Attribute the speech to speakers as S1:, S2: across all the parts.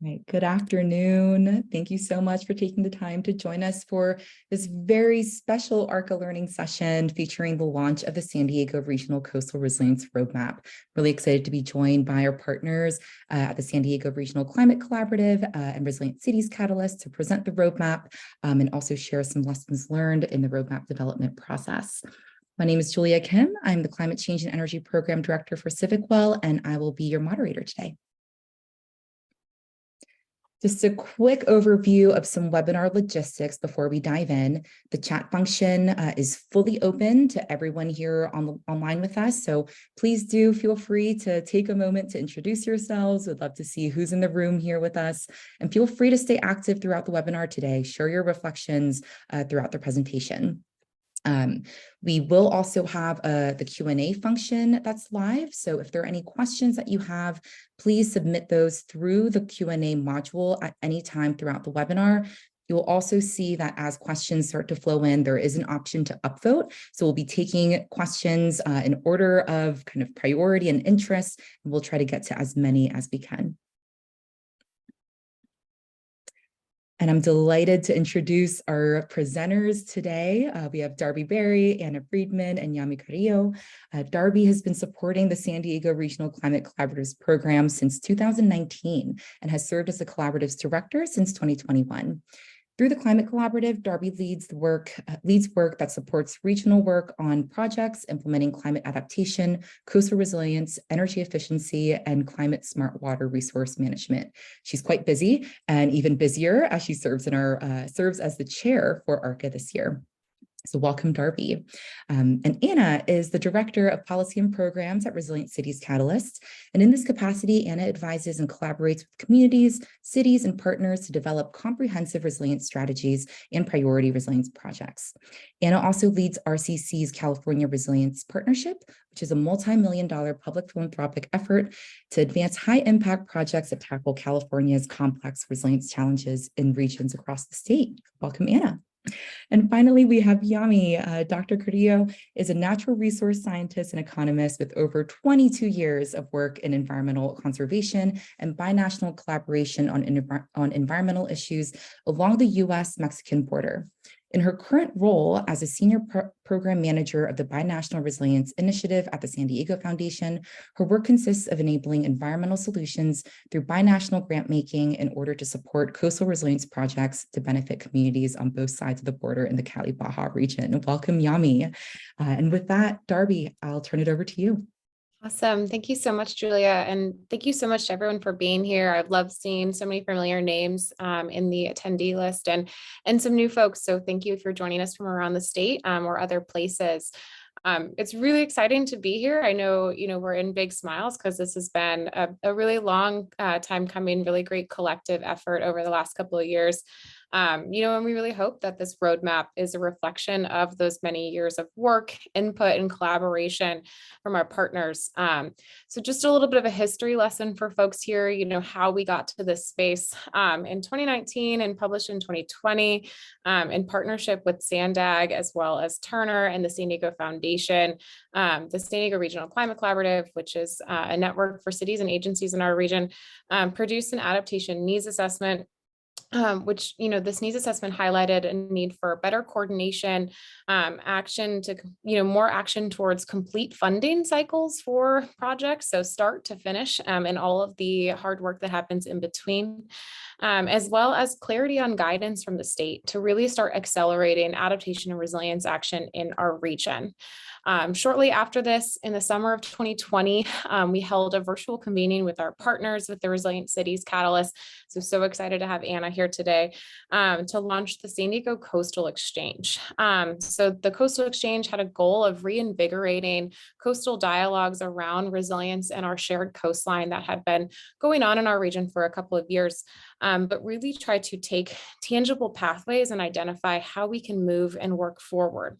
S1: Right. Good afternoon. Thank you so much for taking the time to join us for this very special ARCCA learning session featuring the launch of the San Diego Regional Coastal Resilience Roadmap. Really excited to be joined by our partners at the San Diego Regional Climate Collaborative and Resilient Cities Catalyst to present the roadmap and also share some lessons learned in the roadmap development process. My name is Julia Kim. I'm the Climate Change and Energy Program Director for CivicWell, and I will be your moderator today. Just a quick overview of some webinar logistics before we dive in. The chat function is fully open to everyone here online with us. So please do feel free to take a moment to introduce yourselves. We'd love to see who's in the room here with us. And feel free to stay active throughout the webinar today. Share your reflections throughout the presentation. We will also have the Q&A function that's live. So if there are any questions that you have, please submit those through the Q&A module at any time throughout the webinar. You'll also see that as questions start to flow in, there is an option to upvote. So we'll be taking questions in order of kind of priority and interest, and we'll try to get to as many as we can. And I'm delighted to introduce our presenters today. We have Darby Berry, Anna Friedman, and Yami Carrillo. Darby has been supporting the San Diego Regional Climate Collaboratives program since 2019 and has served as the collaborative's director since 2021. Through the Climate Collaborative, Darby leads work that supports regional work on projects implementing climate adaptation, coastal resilience, energy efficiency, and climate smart water resource management. She's quite busy and even busier as she serves as the chair for ARCCA this year. So welcome, Darby. And Anna is the Director of Policy and Programs at Resilient Cities Catalyst. And in this capacity, Anna advises and collaborates with communities, cities, and partners to develop comprehensive resilience strategies and priority resilience projects. Anna also leads ARCCC's California Resilience Partnership, which is a multi-million-dollar public philanthropic effort to advance high-impact projects that tackle California's complex resilience challenges in regions across the state. Welcome, Anna. And finally, we have Yami. Dr. Carrillo is a natural resource scientist and economist with over 22 years of work in environmental conservation and binational collaboration on environmental issues along the U.S.-Mexican border. In her current role as a senior program manager of the Binational Resilience Initiative at the San Diego Foundation, her work consists of enabling environmental solutions through binational grant making in order to support coastal resilience projects to benefit communities on both sides of the border in the Cali-Baja region. Welcome, Yami. And with that, Darby, I'll turn it over to you.
S2: Awesome. Thank you so much, Julia. And thank you so much to everyone for being here. I've loved seeing so many familiar names in the attendee list and some new folks. So thank you for joining us from around the state or other places. It's really exciting to be here. I know, we're in big smiles because this has been a really long time coming, really great collective effort over the last couple of years. And we really hope that this roadmap is a reflection of those many years of work, input, and collaboration from our partners. So just a little bit of a history lesson for folks here, how we got to this space in 2019 and published in 2020 in partnership with SANDAG as well as Turner and the San Diego Foundation. The San Diego Regional Climate Collaborative, which is a network for cities and agencies in our region, produced an adaptation needs assessment which, this needs assessment highlighted a need for better coordination, action to, more action towards complete funding cycles for projects. So start to finish and all of the hard work that happens in between, as well as clarity on guidance from the state to really start accelerating adaptation and resilience action in our region. Shortly after this, in the summer of 2020, we held a virtual convening with our partners with the Resilient Cities Catalyst. So excited to have Anna here today to launch the San Diego Coastal Exchange. So the Coastal Exchange had a goal of reinvigorating coastal dialogues around resilience and our shared coastline that had been going on in our region for a couple of years, but really try to take tangible pathways and identify how we can move and work forward.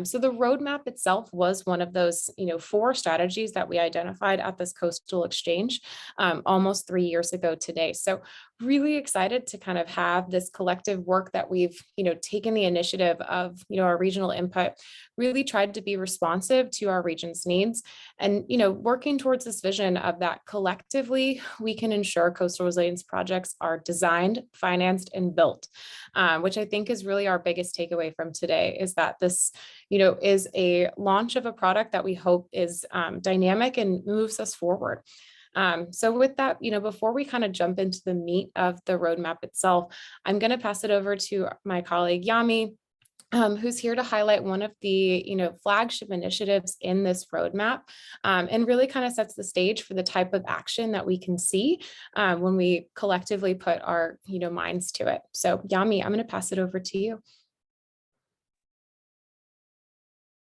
S2: So the roadmap itself was one of those, 4 strategies that we identified at this Coastal Exchange almost 3 years ago today. So really excited to kind of have this collective work that we've, taken the initiative of, our regional input, really tried to be responsive to our region's needs and, working towards this vision of that collectively, we can ensure coastal resilience projects are designed, financed, and built, which I think is really our biggest takeaway from today is that this, is a launch of a product that we hope is dynamic and moves us forward. So with that, before we kind of jump into the meat of the roadmap itself, I'm going to pass it over to my colleague Yami, who's here to highlight one of the flagship initiatives in this roadmap, and really kind of sets the stage for the type of action that we can see when we collectively put our minds to it. So Yami, I'm going to pass it over to you.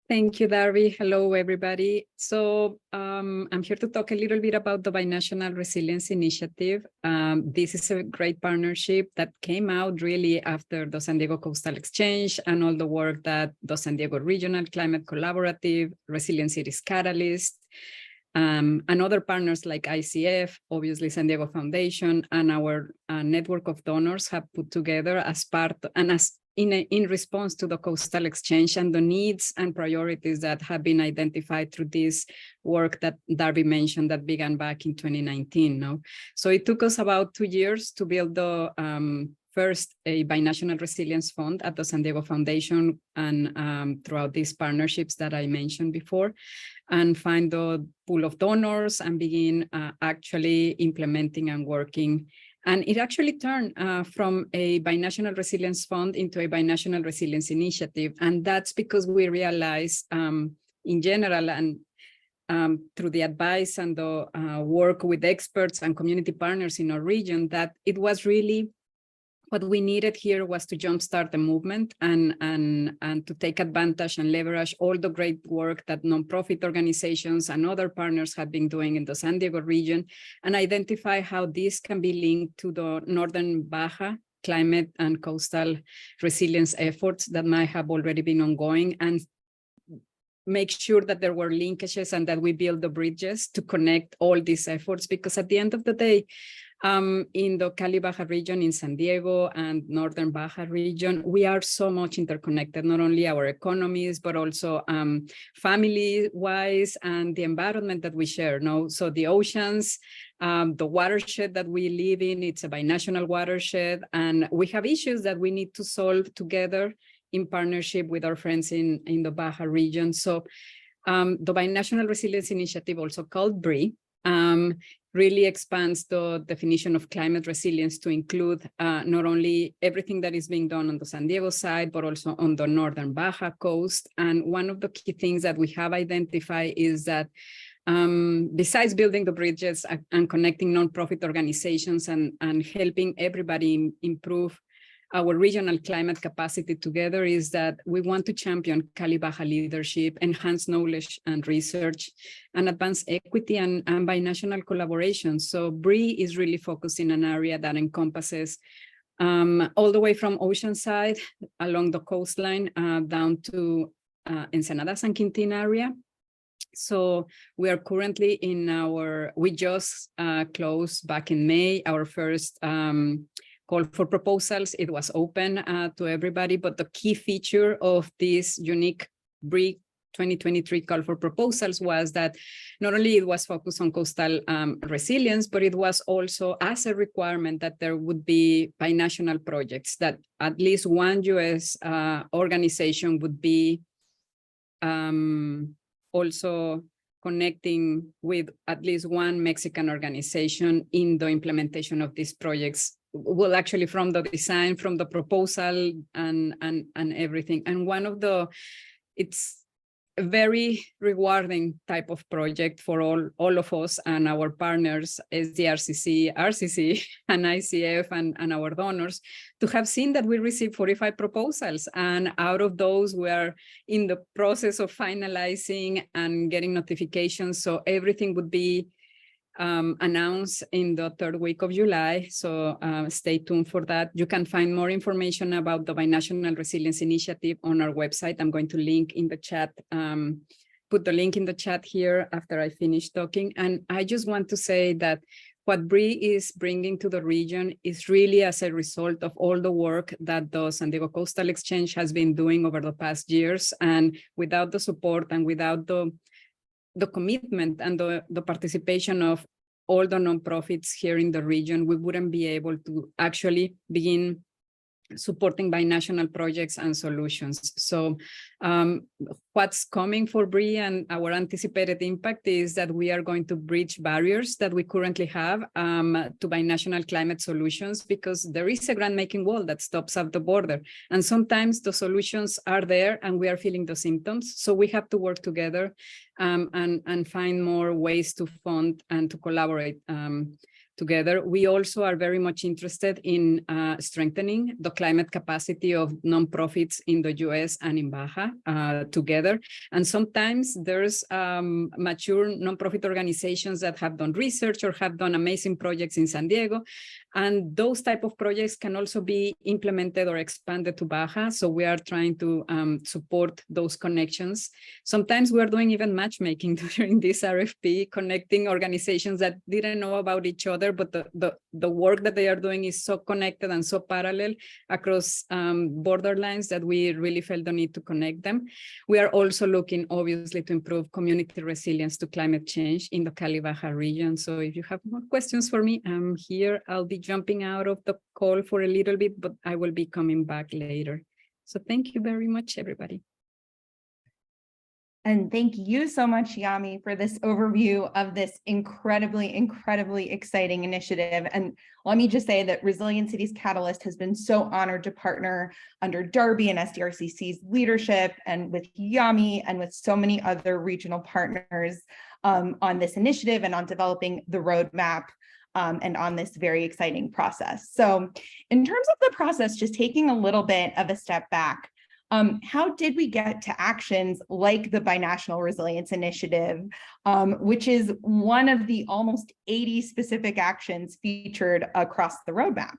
S3: Thank you, Darby. Hello, everybody. So I'm here to talk a little bit about the Binational Resilience Initiative. This is a great partnership that came out really after the San Diego Coastal Exchange and all the work that the San Diego Regional Climate Collaborative, Resilient Cities Catalyst, and other partners like ICF, obviously San Diego Foundation, and our network of donors have put together as part and as in response to the Coastal Exchange and the needs and priorities that have been identified through this work that Darby mentioned that began back in 2019. No? So it took us about 2 years to build the first a binational resilience fund at the San Diego Foundation and throughout these partnerships that I mentioned before, and find the pool of donors and begin actually implementing and working. And it actually turned from a binational resilience fund into a binational resilience initiative. And that's because we realized in general and through the advice and the work with experts and community partners in our region that it was really what we needed here was to jumpstart the movement and to take advantage and leverage all the great work that nonprofit organizations and other partners have been doing in the San Diego region and identify how this can be linked to the Northern Baja climate and coastal resilience efforts that might have already been ongoing and make sure that there were linkages and that we build the bridges to connect all these efforts, because at the end of the day, in the Cali Baja region, in San Diego and Northern Baja region, we are so much interconnected, not only our economies, but also family-wise and the environment that we share. No? So the oceans, the watershed that we live in, it's a binational watershed, and we have issues that we need to solve together in partnership with our friends in the Baja region. So the Binational Resilience Initiative, also called BRI, really expands the definition of climate resilience to include not only everything that is being done on the San Diego side, but also on the Northern Baja coast. And one of the key things that we have identified is that besides building the bridges and connecting nonprofit organizations and helping everybody improve our regional climate capacity together, is that we want to champion Cali Baja leadership, enhance knowledge and research, and advance equity and binational collaboration. So BRI is really focused in an area that encompasses all the way from Oceanside along the coastline down to Ensenada San Quintin area. So we are currently we just closed back in May, our first call for proposals. It was open to everybody, but the key feature of this unique BRI 2023 call for proposals was that not only it was focused on coastal resilience, but it was also as a requirement that there would be binational projects, that at least one US organization would be also connecting with at least one Mexican organization in the implementation of these projects. Well, actually from the design, from the proposal and everything. And it's a very rewarding type of project for all of us and our partners, SDRCC, RCC, and ICF and our donors, to have seen that we received 45 proposals. And out of those, we are in the process of finalizing and getting notifications. So everything would be announced in the third week of July. So stay tuned for that. You can find more information about the Binational Resilience Initiative on our website. I'm going to link in the chat, put the link in the chat here after I finish talking. And I just want to say that what BRI is bringing to the region is really as a result of all the work that the San Diego Coastal Exchange has been doing over the past years. And without the support and without the commitment and the participation of all the nonprofits here in the region, we wouldn't be able to actually begin supporting binational projects and solutions. So what's coming for BRI and our anticipated impact is that we are going to bridge barriers that we currently have to binational climate solutions, because there is a grant-making wall that stops at the border. And sometimes the solutions are there and we are feeling the symptoms. So we have to work together and find more ways to fund and to collaborate together. We also are very much interested in strengthening the climate capacity of nonprofits in the US and in Baja together. And sometimes there's mature nonprofit organizations that have done research or have done amazing projects in San Diego. And those type of projects can also be implemented or expanded to Baja. So we are trying to support those connections. Sometimes we're doing even matchmaking during this RFP, connecting organizations that didn't know about each other, but the work that they are doing is so connected and so parallel across borderlines that we really felt the need to connect them. We are also looking, obviously, to improve community resilience to climate change in the Cali-Baja region. So if you have more questions for me, I'm here. I'll be jumping out of the call for a little bit, but I will be coming back later. So thank you very much, everybody.
S4: And thank you so much, Yami, for this overview of this incredibly, incredibly exciting initiative. And let me just say that Resilient Cities Catalyst has been so honored to partner under Darby and SDRCC's leadership and with Yami and with so many other regional partners on this initiative and on developing the roadmap and on this very exciting process. So in terms of the process, just taking a little bit of a step back, how did we get to actions like the Binational Resilience Initiative, which is one of the almost 80 specific actions featured across the roadmap?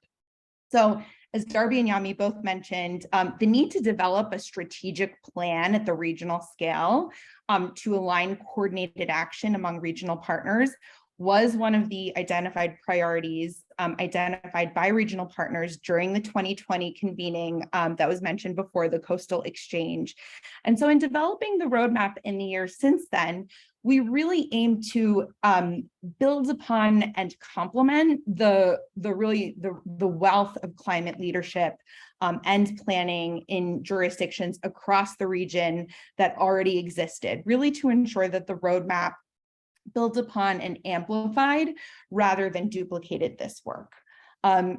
S4: So as Darby and Yami both mentioned, the need to develop a strategic plan at the regional scale to align coordinated action among regional partners was one of the identified priorities identified by regional partners during the 2020 convening that was mentioned before, the Coastal Exchange. And so in developing the roadmap in the years since then, we really aim to build upon and complement the wealth of climate leadership and planning in jurisdictions across the region that already existed, really to ensure that the roadmap built upon and amplified rather than duplicated this work.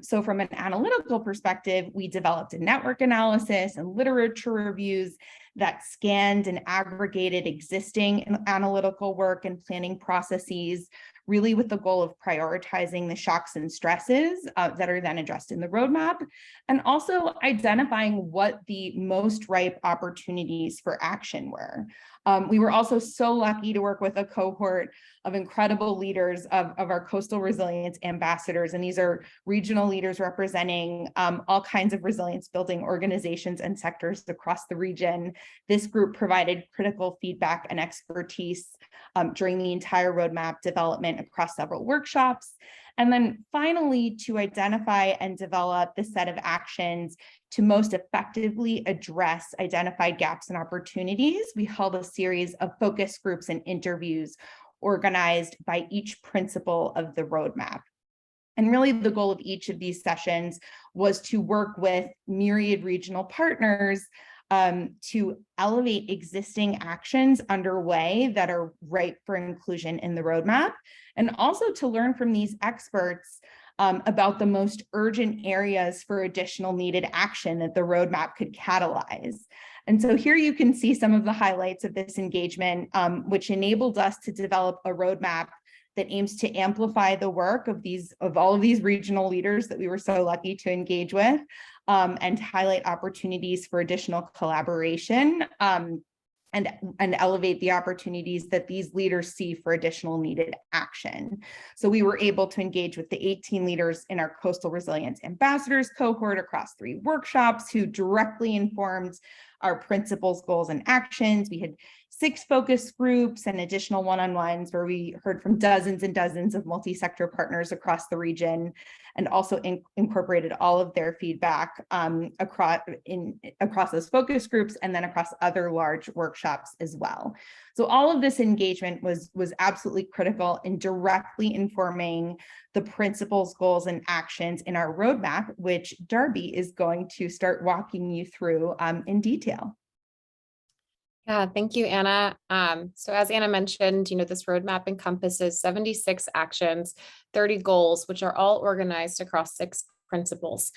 S4: So from an analytical perspective, we developed a network analysis and literature reviews that scanned and aggregated existing analytical work and planning processes, really with the goal of prioritizing the shocks and stresses that are then addressed in the roadmap, and also identifying what the most ripe opportunities for action were. We were also so lucky to work with a cohort of incredible leaders of our coastal resilience ambassadors. And these are regional leaders representing all kinds of resilience building organizations and sectors across the region. This group provided critical feedback and expertise during the entire roadmap development across several workshops. And then finally, to identify and develop the set of actions to most effectively address identified gaps and opportunities, we held a series of focus groups and interviews organized by each principle of the roadmap. And really the goal of each of these sessions was to work with myriad regional partners to elevate existing actions underway that are ripe for inclusion in the roadmap, and also to learn from these experts about the most urgent areas for additional needed action that the roadmap could catalyze. And so here you can see some of the highlights of this engagement, which enabled us to develop a roadmap that aims to amplify the work of all of these regional leaders that we were so lucky to engage with, and highlight opportunities for additional collaboration and elevate the opportunities that these leaders see for additional needed action. So we were able to engage with the 18 leaders in our Coastal Resilience Ambassadors cohort across 3 workshops who directly informed our principles, goals, and actions. We had 6 focus groups and additional one-on-ones where we heard from dozens and dozens of multi-sector partners across the region, and also incorporated all of their feedback across those focus groups and then across other large workshops as well. So all of this engagement was absolutely critical in directly informing the principles, goals, and actions in our roadmap, which Darby is going to start walking you through in detail.
S2: Yeah, thank you, Anna. So as Anna mentioned, this roadmap encompasses 76 actions, 30 goals, which are all organized across 6 principles.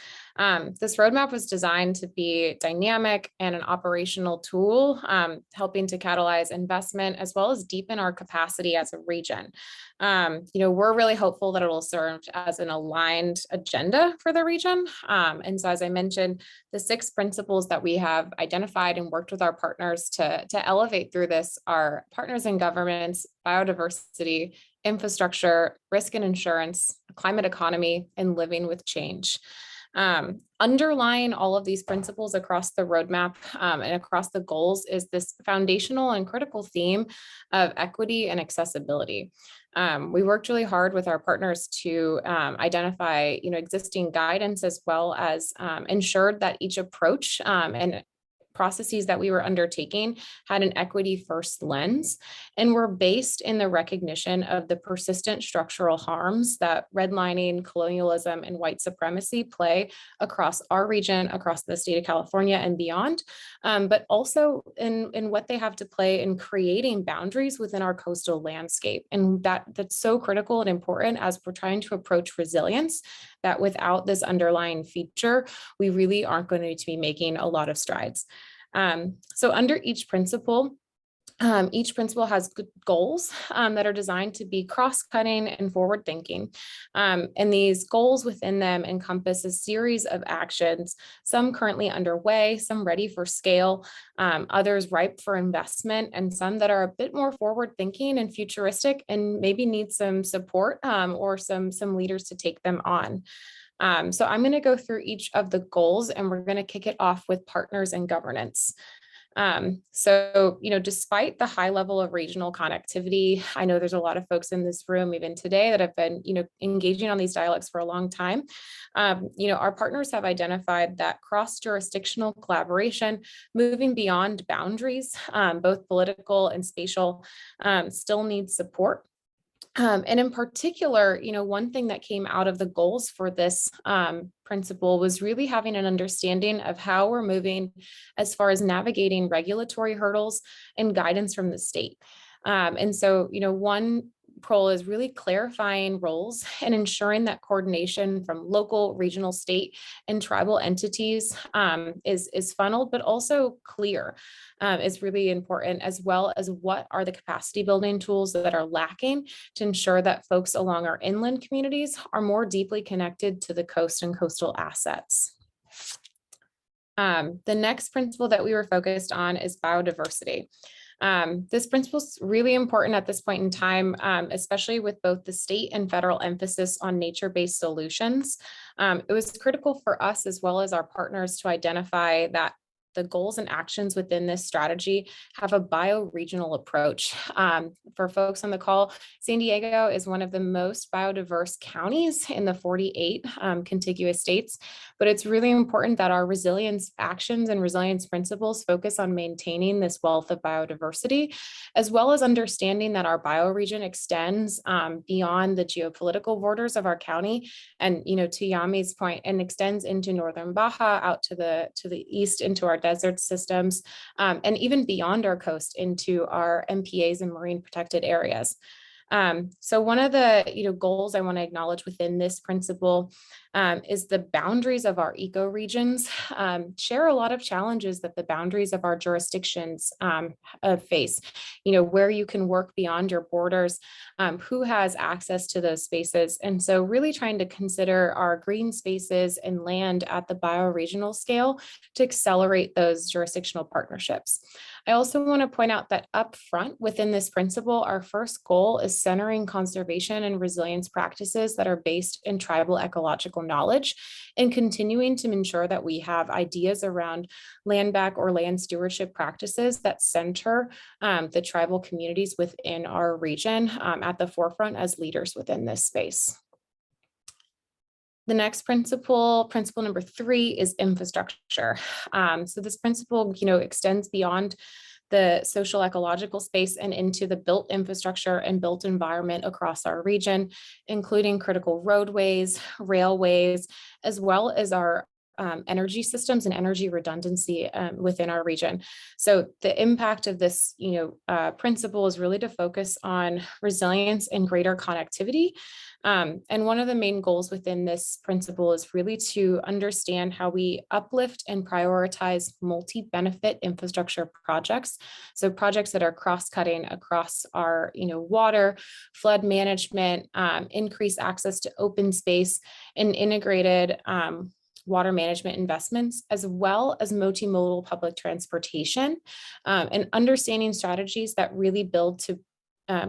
S2: This roadmap was designed to be dynamic and an operational tool, helping to catalyze investment as well as deepen our capacity as a region. We're really hopeful that it will serve as an aligned agenda for the region. And so, as I mentioned, the 6 principles that we have identified and worked with our partners to elevate through this are partners in governments, biodiversity, infrastructure, risk and insurance, climate economy, and living with change. Underlying all of these principles across the roadmap and across the goals is this foundational and critical theme of equity and accessibility. We worked really hard with our partners to identify, existing guidance, as well as ensured that each approach and processes that we were undertaking had an equity first lens, and were based in the recognition of the persistent structural harms that redlining, colonialism, and white supremacy play across our region, across the state of California and beyond, but also in what they have to play in creating boundaries within our coastal landscape. And that's so critical and important as we're trying to approach resilience, that without this underlying feature, we really aren't going to be making a lot of strides. So under each principle has good goals that are designed to be cross-cutting and forward-thinking. And these goals within them encompass a series of actions, some currently underway, some ready for scale, others ripe for investment, and some that are a bit more forward-thinking and futuristic and maybe need some support or some leaders to take them on. So I'm going to go through each of the goals, and we're going to kick it off with partners and governance. Despite the high level of regional connectivity, I know there's a lot of folks in this room, even today, that have been, engaging on these dialogues for a long time. Our partners have identified that cross-jurisdictional collaboration, moving beyond boundaries, both political and spatial, still needs support. And in particular, one thing that came out of the goals for this principle was really having an understanding of how we're moving as far as navigating regulatory hurdles and guidance from the state. And so, one role is really clarifying roles and ensuring that coordination from local, regional, state, and tribal entities is funneled, but also clear is really important, as well as what are the capacity building tools that are lacking to ensure that folks along our inland communities are more deeply connected to the coast and coastal assets. The next principle that we were focused on is biodiversity. This principle is really important at this point in time, especially with both the state and federal emphasis on nature-based solutions. It was critical for us, as well as our partners, to identify that the goals and actions within this strategy have a bioregional approach. For folks on the call, San Diego is one of the most biodiverse counties in the 48 contiguous states, but it's really important that our resilience actions and resilience principles focus on maintaining this wealth of biodiversity, as well as understanding that our bioregion extends beyond the geopolitical borders of our county, and to Yami's point, and extends into northern Baja, out to the east into our desert systems, and even beyond our coast into our MPAs and marine protected areas. So one of the goals I want to acknowledge within this principle is the boundaries of our ecoregions share a lot of challenges that the boundaries of our jurisdictions face. Where you can work beyond your borders, who has access to those spaces. And so really trying to consider our green spaces and land at the bioregional scale to accelerate those jurisdictional partnerships. I also want to point out that up front within this principle, our first goal is centering conservation and resilience practices that are based in tribal ecological knowledge and continuing to ensure that we have ideas around land back or land stewardship practices that center the tribal communities within our region at the forefront as leaders within this space. The next principle number 3, is infrastructure. So this principle, extends beyond the social ecological space and into the built infrastructure and built environment across our region, including critical roadways, railways, as well as our energy systems and energy redundancy within our region. So the impact of this, principle is really to focus on resilience and greater connectivity. And one of the main goals within this principle is really to understand how we uplift and prioritize multi-benefit infrastructure projects. So projects that are cross-cutting across our, water, flood management, increased access to open space, and integrated water management investments, as well as multimodal public transportation, and understanding strategies that really build to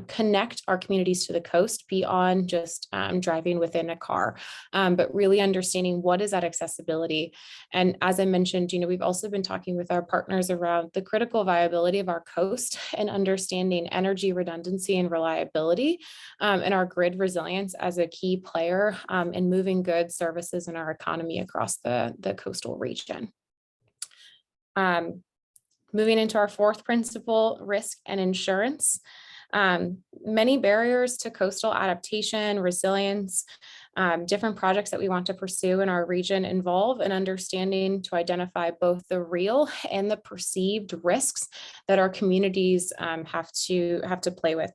S2: connect our communities to the coast beyond just driving within a car, but really understanding what is that accessibility. And as I mentioned, we've also been talking with our partners around the critical viability of our coast and understanding energy redundancy and reliability, and our grid resilience as a key player in moving goods, services, and our economy across the coastal region. Moving into our 4th principle, risk and insurance. Many barriers to coastal adaptation, resilience, different projects that we want to pursue in our region involve an understanding to identify both the real and the perceived risks that our communities have to play with.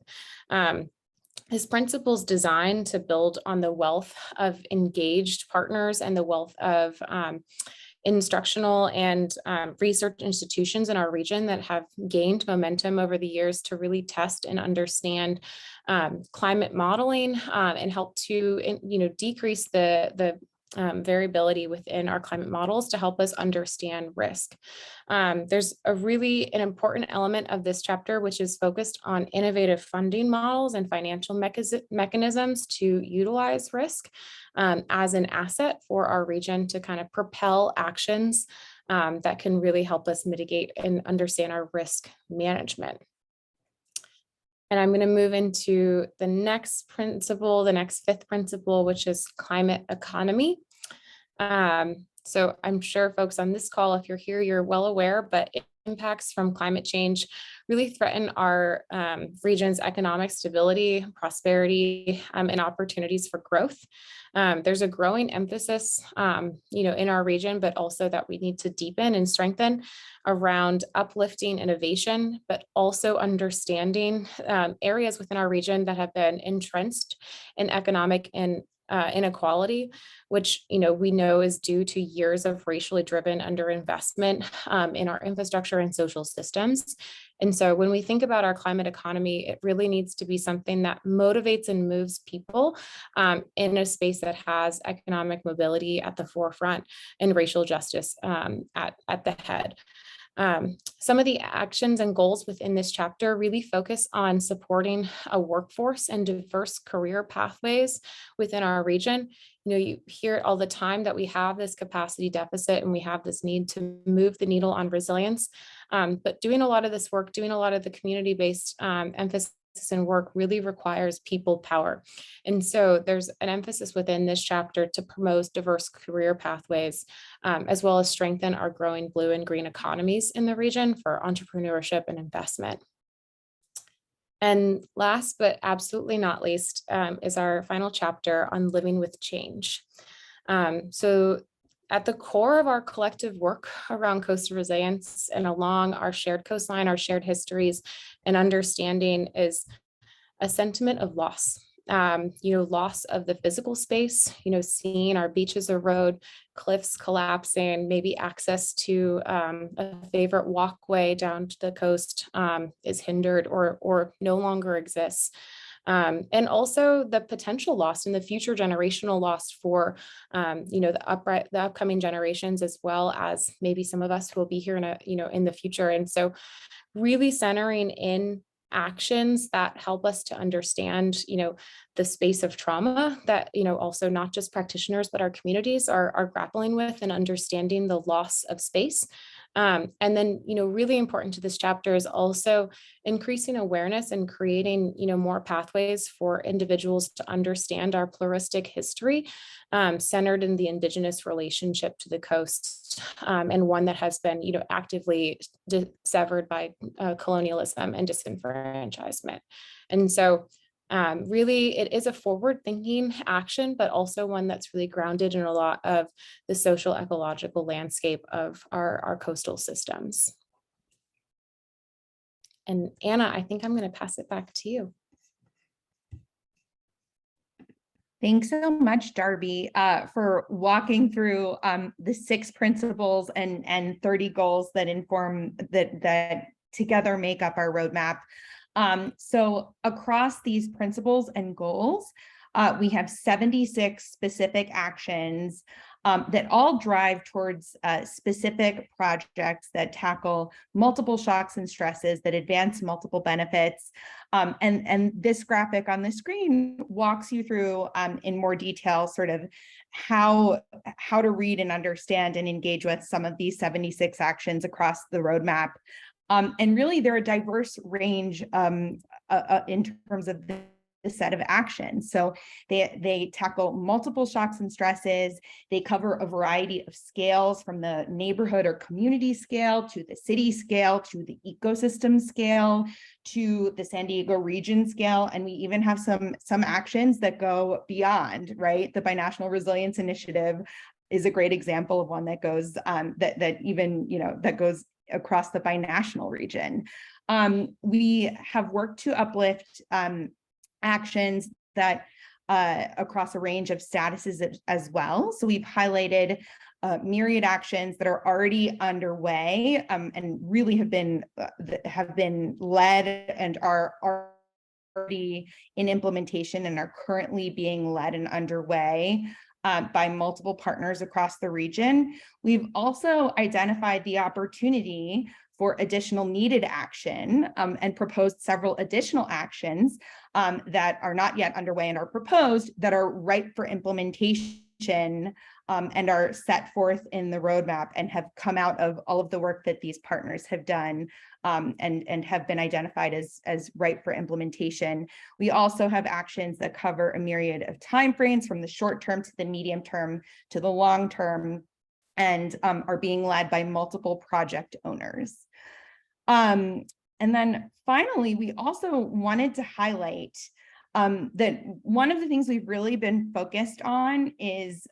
S2: This principle is designed to build on the wealth of engaged partners and the wealth of instructional and research institutions in our region that have gained momentum over the years to really test and understand climate modeling and help to decrease the variability within our climate models to help us understand risk. There's an important element of this chapter, which is focused on innovative funding models and financial mechanisms to utilize risk as an asset for our region to kind of propel actions that can really help us mitigate and understand our risk management. And I'm going to move into the next principle, the next 5th principle, which is climate economy. So I'm sure folks on this call, if you're here, you're well aware, but impacts from climate change really threaten our region's economic stability, prosperity, and opportunities for growth. There's a growing emphasis, in our region, but also that we need to deepen and strengthen around uplifting innovation, but also understanding areas within our region that have been entrenched in economic and inequality, which we know is due to years of racially driven underinvestment in our infrastructure and social systems. And so when we think about our climate economy, it really needs to be something that motivates and moves people in a space that has economic mobility at the forefront and racial justice at the head. Some of the actions and goals within this chapter really focus on supporting a workforce and diverse career pathways within our region. You hear it all the time that we have this capacity deficit and we have this need to move the needle on resilience. But doing a lot of this work, doing a lot of the community-based emphasis and work really requires people power. And so there's an emphasis within this chapter to promote diverse career pathways, as well as strengthen our growing blue and green economies in the region for entrepreneurship and investment. And last, but absolutely not least, is our final chapter on living with change. So at the core of our collective work around coastal resilience and along our shared coastline, our shared histories and understanding is a sentiment of loss. Loss of the physical space, seeing our beaches erode, cliffs collapsing, maybe access to a favorite walkway down to the coast is hindered or no longer exists. and also the potential loss and the future generational loss for, the upcoming generations, as well as maybe some of us who will be here in the future. And so really centering in actions that help us to understand, the space of trauma that, also not just practitioners, but our communities are grappling with, and understanding the loss of space. And then, really important to this chapter is also increasing awareness and creating, more pathways for individuals to understand our pluralistic history, centered in the Indigenous relationship to the coast, and one that has been, actively severed by colonialism and disenfranchisement. And so really, it is a forward-thinking action, but also one that's really grounded in a lot of the social ecological landscape of our coastal systems. And Anna, I think I'm going to pass it back to you.
S4: Thanks so much, Darby, for walking through the 6 principles and 30 goals that inform that together make up our roadmap. So across these principles and goals, we have 76 specific actions that all drive towards specific projects that tackle multiple shocks and stresses, that advance multiple benefits. And this graphic on the screen walks you through in more detail sort of how to read and understand and engage with some of these 76 actions across the roadmap. And really, they're a diverse range in terms of the set of actions. So they tackle multiple shocks and stresses. They cover a variety of scales, from the neighborhood or community scale to the city scale to the ecosystem scale to the San Diego region scale. And we even have some actions that go beyond, right? The Binational Resilience Initiative is a great example of one that goes that goes across the binational region. We have worked to uplift actions that across a range of statuses as well. So we've highlighted myriad actions that are already underway and really have been led and are already in implementation and are currently being led and underway by multiple partners across the region. We've also identified the opportunity for additional needed action and proposed several additional actions that are not yet underway and are proposed that are ripe for implementation and are set forth in the roadmap and have come out of all of the work that these partners have done and have been identified as ripe for implementation. We also have actions that cover a myriad of timeframes, from the short term to the medium term to the long term, and are being led by multiple project owners. And then finally, we also wanted to highlight that one of the things we've really been focused on is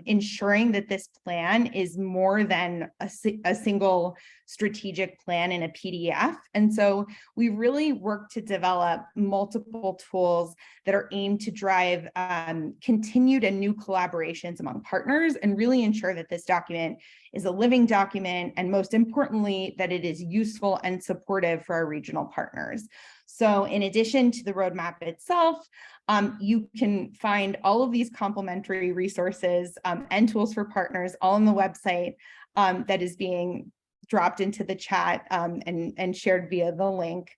S4: ensuring that this plan is more than a single strategic plan in a PDF. And so we really work to develop multiple tools that are aimed to drive continued and new collaborations among partners, and really ensure that this document is a living document, and most importantly, that it is useful and supportive for our regional partners. So in addition to the roadmap itself, you can find all of these complementary resources and tools for partners all on the website that is being dropped into the chat and shared via the link.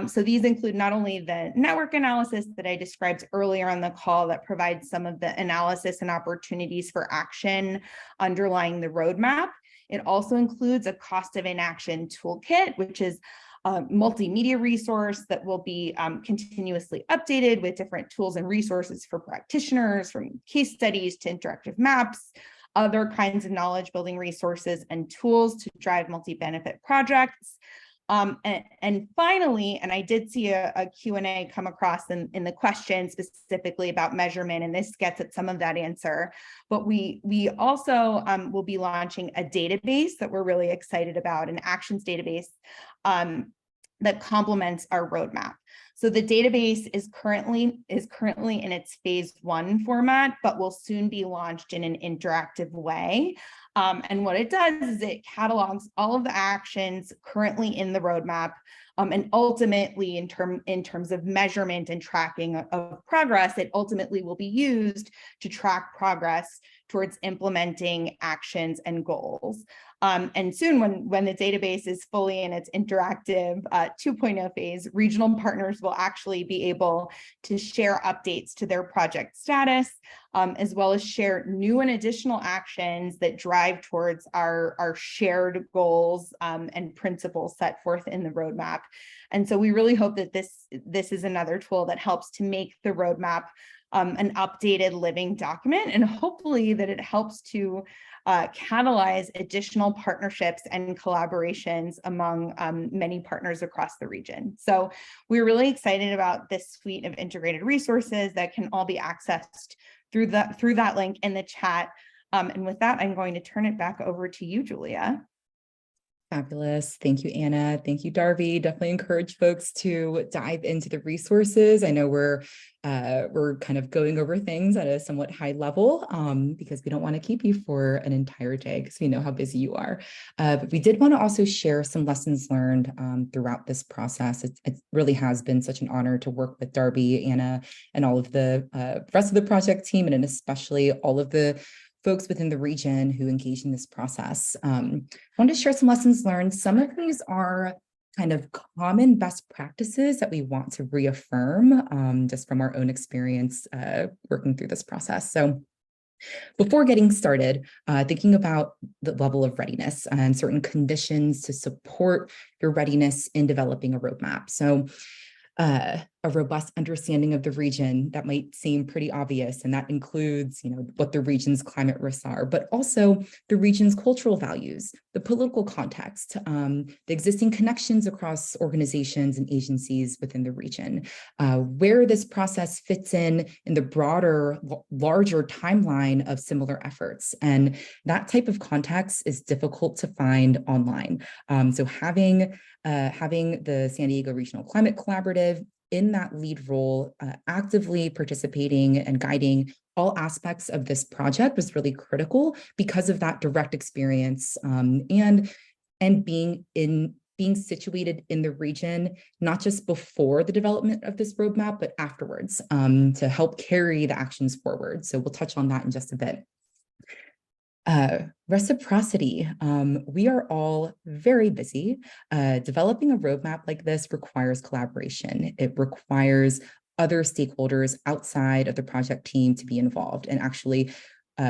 S4: So these include not only the network analysis that I described earlier on the call that provides some of the analysis and opportunities for action underlying the roadmap. It also includes a cost of inaction toolkit, which is a multimedia resource that will be continuously updated with different tools and resources for practitioners, from case studies to interactive maps, other kinds of knowledge building resources and tools to drive multi-benefit projects. And finally, and I did see a Q&A come across in the question specifically about measurement, and this gets at some of that answer, but we also will be launching a database that we're really excited about, an actions database that complements our roadmap. So the database is currently in its phase 1 format, but will soon be launched in an interactive way. And what it does is it catalogs all of the actions currently in the roadmap, and ultimately in terms of measurement and tracking of progress, it ultimately will be used to track progress towards implementing actions and goals. And soon, when the database is fully in its interactive 2.0 phase, regional partners will actually be able to share updates to their project status, as well as share new and additional actions that drive towards our shared goals and principles set forth in the roadmap. And so we really hope that this is another tool that helps to make the roadmap an updated living document, and hopefully that it helps to catalyze additional partnerships and collaborations among many partners across the region. So we're really excited about this suite of integrated resources that can all be accessed through that link in the chat. And with that, I'm going to turn it back over to you, Julia.
S1: Fabulous. Thank you, Anna. Thank you, Darby. Definitely encourage folks to dive into the resources. I know we're kind of going over things at a somewhat high level because we don't want to keep you for an entire day because we know how busy you are. But we did want to also share some lessons learned throughout this process. It really has been such an honor to work with Darby, Anna, and all of the rest of the project team, and especially all of the folks within the region who engage in this process. I wanted to share some lessons learned. Some of these are kind of common best practices that we want to reaffirm just from our own experience working through this process. So before getting started, thinking about the level of readiness and certain conditions to support your readiness in developing a roadmap. So a robust understanding of the region that might seem pretty obvious, and that includes, what the region's climate risks are, but also the region's cultural values, the political context, the existing connections across organizations and agencies within the region, where this process fits in the broader, larger timeline of similar efforts. And that type of context is difficult to find online. So having the San Diego Regional Climate Collaborative in that lead role, actively participating and guiding all aspects of this project was really critical because of that direct experience and being situated in the region, not just before the development of this roadmap, but afterwards to help carry the actions forward. So we'll touch on that in just a bit. Reciprocity. We are all very busy. Developing a roadmap like this requires collaboration. It requires other stakeholders outside of the project team to be involved, and actually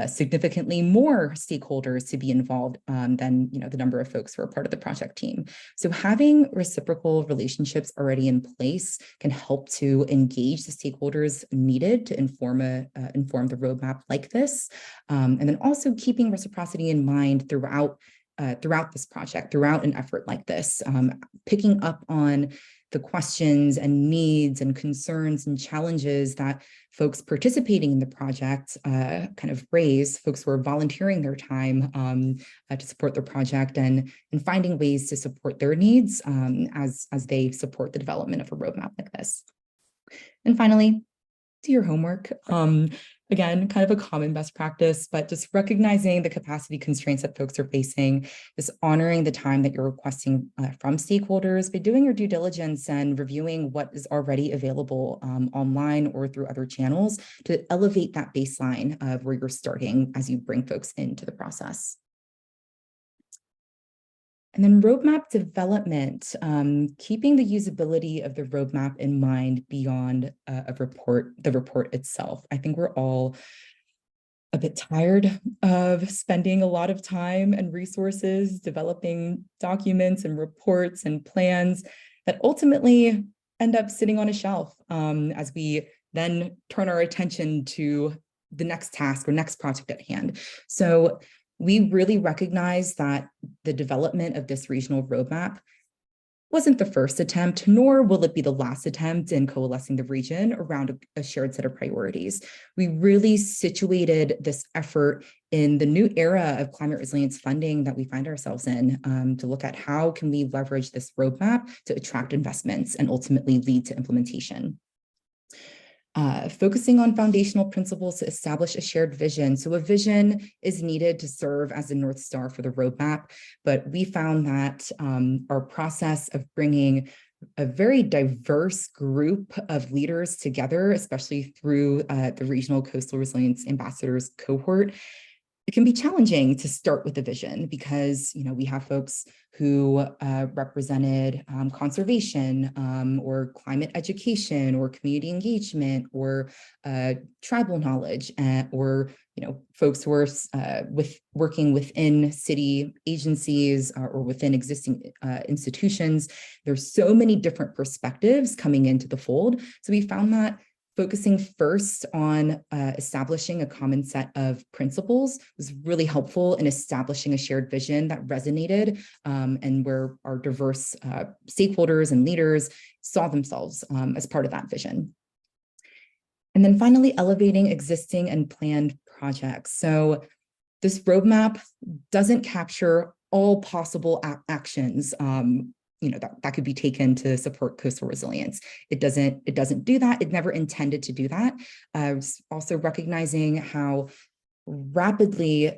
S1: significantly more stakeholders to be involved than the number of folks who are part of the project team. So having reciprocal relationships already in place can help to engage the stakeholders needed to inform the roadmap like this, and then also keeping reciprocity in mind throughout this project, throughout an effort like this, picking up on the questions and needs and concerns and challenges that folks participating in the project kind of raise, folks who are volunteering their time to support the project, and finding ways to support their needs as they support the development of a roadmap like this. And finally, do your homework. Again, kind of a common best practice, but just recognizing the capacity constraints that folks are facing, just honoring the time that you're requesting from stakeholders by doing your due diligence and reviewing what is already available online or through other channels to elevate that baseline of where you're starting as you bring folks into the process. And then roadmap development, keeping the usability of the roadmap in mind beyond the report itself. I think we're all a bit tired of spending a lot of time and resources developing documents and reports and plans that ultimately end up sitting on a shelf as we then turn our attention to the next task or next project at hand. So we really recognize that the development of this regional roadmap wasn't the first attempt, nor will it be the last attempt in coalescing the region around a shared set of priorities. We really situated this effort in the new era of climate resilience funding that we find ourselves in, to look at how can we leverage this roadmap to attract investments and ultimately lead to implementation. Focusing on foundational principles to establish a shared vision. So a vision is needed to serve as a North Star for the roadmap, but we found that our process of bringing a very diverse group of leaders together, especially through the Regional Coastal Resilience Ambassadors cohort, it can be challenging to start with a vision because, we have folks who represented conservation or climate education or community engagement or tribal knowledge, or folks who are working within city agencies or within existing institutions. There's so many different perspectives coming into the fold. So we found that focusing first on establishing a common set of principles was really helpful in establishing a shared vision that resonated, and where our diverse stakeholders and leaders saw themselves as part of that vision. And then finally, elevating existing and planned projects. So this roadmap doesn't capture all possible actions that could be taken to support coastal resilience. It doesn't do that. It never intended to do that. Also recognizing how the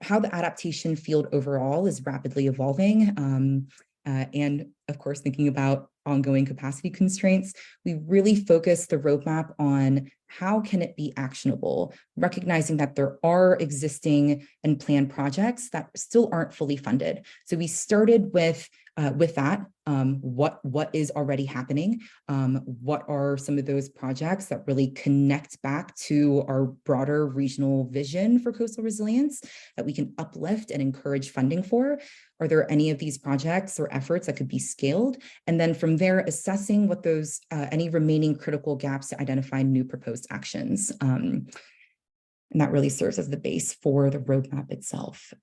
S1: adaptation field overall is rapidly evolving. And of course, thinking about ongoing capacity constraints, we really focus the roadmap on how can it be actionable, recognizing that there are existing and planned projects that still aren't fully funded. So we started with that, what is already happening, what are some of those projects that really connect back to our broader regional vision for coastal resilience that we can uplift and encourage funding for? Are there any of these projects or efforts that could be scaled? And then from there, assessing what those any remaining critical gaps to identify new proposed actions. And that really serves as the base for the roadmap itself.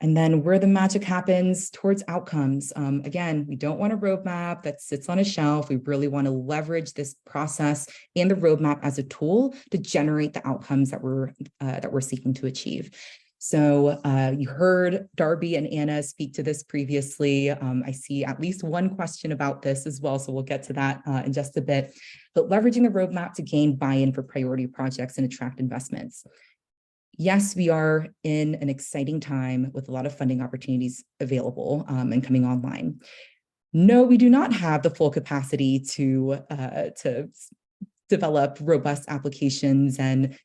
S1: And then where the magic happens towards outcomes. Again, we don't want a roadmap that sits on a shelf. We really want to leverage this process and the roadmap as a tool to generate the outcomes that we're seeking to achieve. So you heard Darby and Anna speak to this previously. I see at least one question about this as well, so we'll get to that in just a bit. But leveraging the roadmap to gain buy-in for priority projects and attract investments. Yes, we are in an exciting time with a lot of funding opportunities available and coming online. No, we do not have the full capacity to develop robust applications and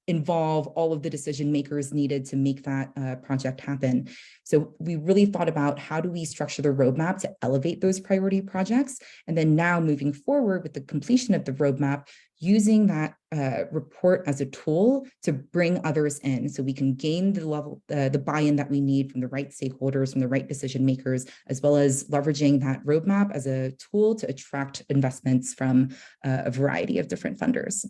S1: involve all of the decision makers needed to make that project happen. So we really thought about how do we structure the roadmap to elevate those priority projects, and then now moving forward with the completion of the roadmap, using that report as a tool to bring others in so we can gain the buy-in that we need from the right stakeholders, from the right decision makers, as well as leveraging that roadmap as a tool to attract investments from a variety of different funders.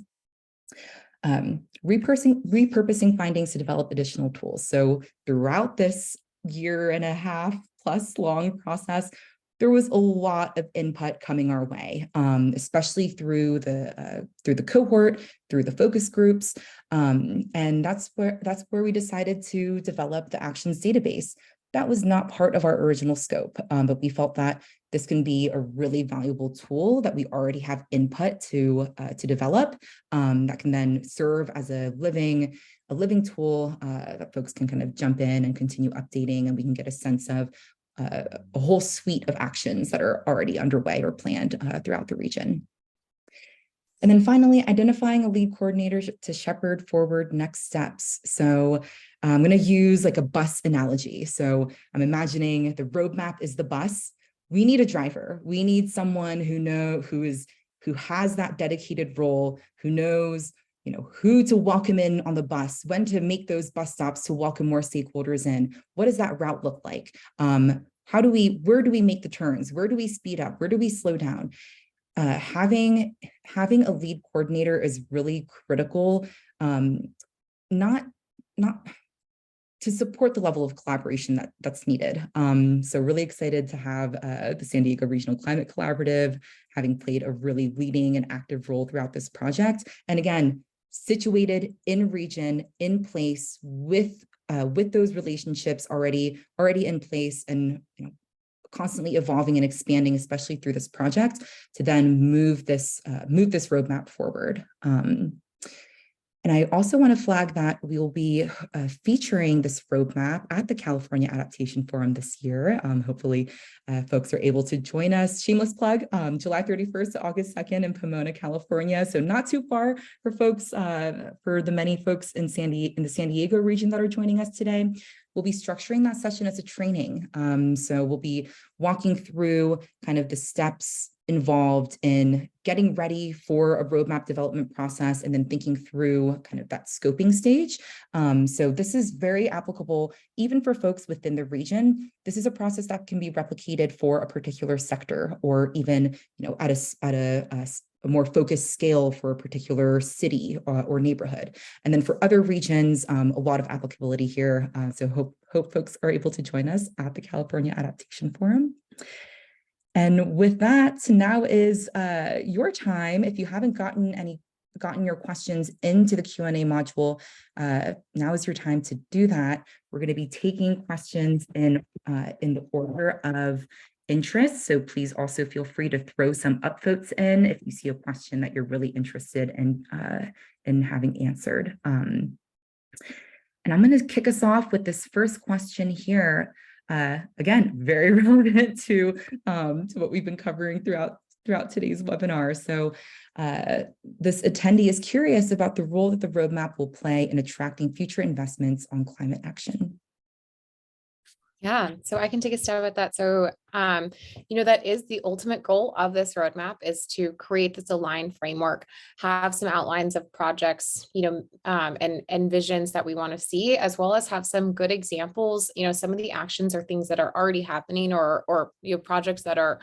S1: Repurposing findings to develop additional tools. So throughout this 1.5+ year long process, there was a lot of input coming our way, especially through the cohort, through the focus groups, and that's where we decided to develop the actions database. That was not part of our original scope, but we felt that this can be a really valuable tool that we already have input to develop, that can then serve as a living tool that folks can kind of jump in and continue updating, and we can get a sense of a whole suite of actions that are already underway or planned throughout the region. And then finally, identifying a lead coordinator to shepherd forward next steps. So I'm going to use like a bus analogy. So I'm imagining the roadmap is the bus. We need a driver. We need someone who has that dedicated role, who knows who to welcome in on the bus, when to make those bus stops to welcome more stakeholders in. What does that route look like? Where do we make the turns? Where do we speed up? Where do we slow down? Having a lead coordinator is really critical, not to support the level of collaboration that's needed. So really excited to have the San Diego Regional Climate Collaborative having played a really leading and active role throughout this project. And again, situated in region, in place with those relationships already in place, and constantly evolving and expanding, especially through this project, to then move this roadmap forward. And I also want to flag that we will be featuring this roadmap at the California Adaptation Forum this year. Hopefully, folks are able to join us. Shameless plug, July 31st to August 2nd in Pomona, California. So not too far for folks, for the many folks in the San Diego region that are joining us today. We'll be structuring that session as a training. So we'll be walking through kind of the steps involved in getting ready for a roadmap development process and then thinking through kind of that scoping stage. So this is very applicable even for folks within the region. This is a process that can be replicated for a particular sector, or even at a more focused scale for a particular city or neighborhood. And then for other regions, a lot of applicability here. So hope folks are able to join us at the California Adaptation Forum. And with that, now is your time. If you haven't gotten your questions into the Q&A module, now is your time to do that. We're going to be taking questions in the order of interest. So please also feel free to throw some upvotes in if you see a question that you're really interested in having answered. And I'm going to kick us off with this first question here. Again, very relevant to what we've been covering throughout today's webinar. So this attendee is curious about the role that the roadmap will play in attracting future investments on climate action.
S2: Yeah, so I can take a stab at that. So, that is the ultimate goal of this roadmap, is to create this aligned framework, have some outlines of projects, and visions that we want to see, as well as have some good examples. Some of the actions are things that are already happening, or projects that are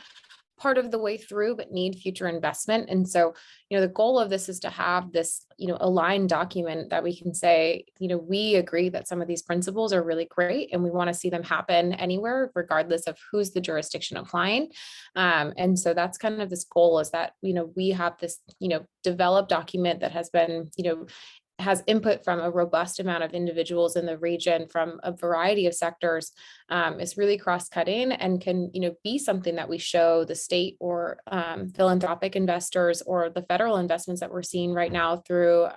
S2: part of the way through but need future investment. And so, the goal of this is to have this, aligned document that we can say, we agree that some of these principles are really great and we want to see them happen anywhere, regardless of who's the jurisdiction applying. And so that's kind of this goal, is that, we have this, developed document that has been, has input from a robust amount of individuals in the region from a variety of sectors. Is really cross-cutting and can, be something that we show the state or philanthropic investors or the federal investments that we're seeing right now through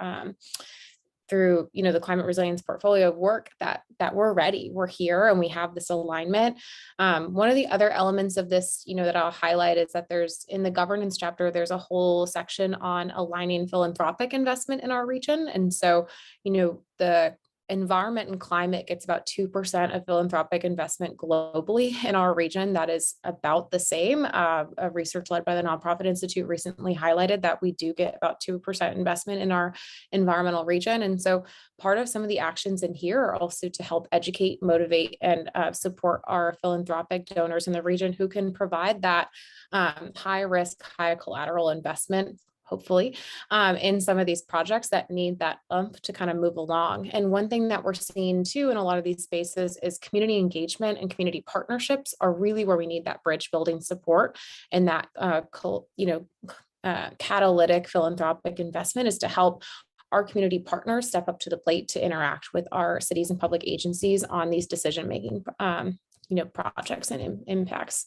S2: the climate resilience portfolio of work, that we're ready, we're here, and we have this alignment. One of the other elements of this, that I'll highlight, is that there's, in the governance chapter, there's a whole section on aligning philanthropic investment in our region. And so, the environment and climate gets about 2% of philanthropic investment globally. In our region, that is about the same. A research led by the Nonprofit Institute recently highlighted that we do get about 2% investment in our environmental region. And so part of some of the actions in here are also to help educate, motivate, and support our philanthropic donors in the region who can provide that high risk, high collateral investment, hopefully, in some of these projects that need that oomph to kind of move along. And one thing that we're seeing too in a lot of these spaces is community engagement and community partnerships are really where we need that bridge building support, and that catalytic philanthropic investment is to help our community partners step up to the plate to interact with our cities and public agencies on these decision-making projects and impacts.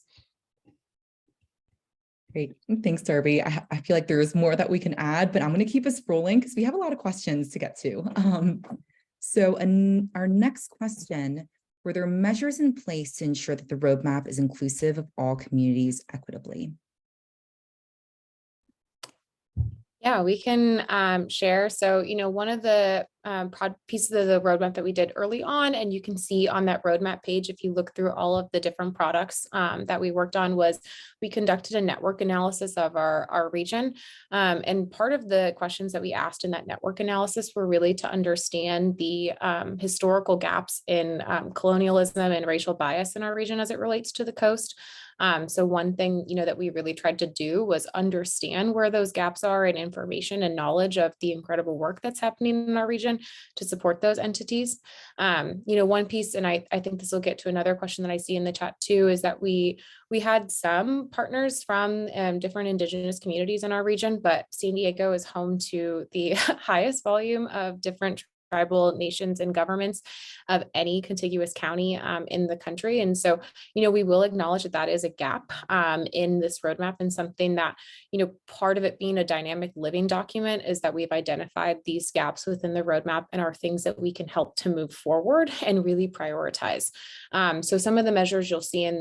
S1: Great. Thanks, Darby. I feel like there's more that we can add, but I'm going to keep us rolling because we have a lot of questions to get to. So our next question, were there measures in place to ensure that the roadmap is inclusive of all communities equitably?
S2: Yeah, we can share. So, one of the pieces of the roadmap that we did early on, and you can see on that roadmap page, if you look through all of the different products that we worked on, was we conducted a network analysis of our region. And part of the questions that we asked in that network analysis were really to understand the historical gaps in colonialism and racial bias in our region as it relates to the coast. So one thing, that we really tried to do was understand where those gaps are in information and knowledge of the incredible work that's happening in our region. region to support those entities. One piece, and I think this will get to another question that I see in the chat too, is that we had some partners from different Indigenous communities in our region, but San Diego is home to the highest volume of different tribal nations and governments of any contiguous county in the country. And so, we will acknowledge that that is a gap in this roadmap, and something that, part of it being a dynamic living document is that we've identified these gaps within the roadmap and are things that we can help to move forward and really prioritize. So some of the measures you'll see in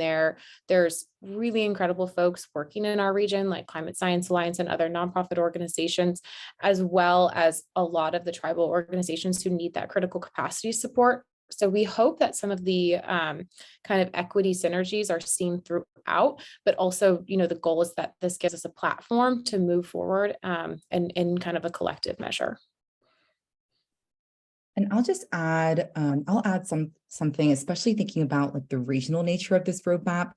S2: there's really incredible folks working in our region, like Climate Science Alliance and other nonprofit organizations, as well as a lot of the tribal organizations who need that critical capacity support. So we hope that some of the kind of equity synergies are seen throughout, but also, the goal is that this gives us a platform to move forward and in kind of a collective measure.
S1: And I'll just add, something, especially thinking about like the regional nature of this roadmap.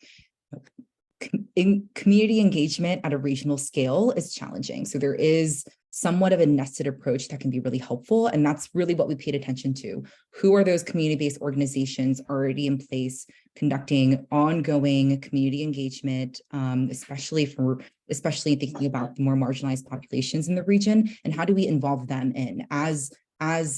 S1: In community engagement at a regional scale is challenging. So there is somewhat of a nested approach that can be really helpful. And that's really what we paid attention to. Who are those community-based organizations already in place conducting ongoing community engagement, especially thinking about the more marginalized populations in the region, and how do we involve them in as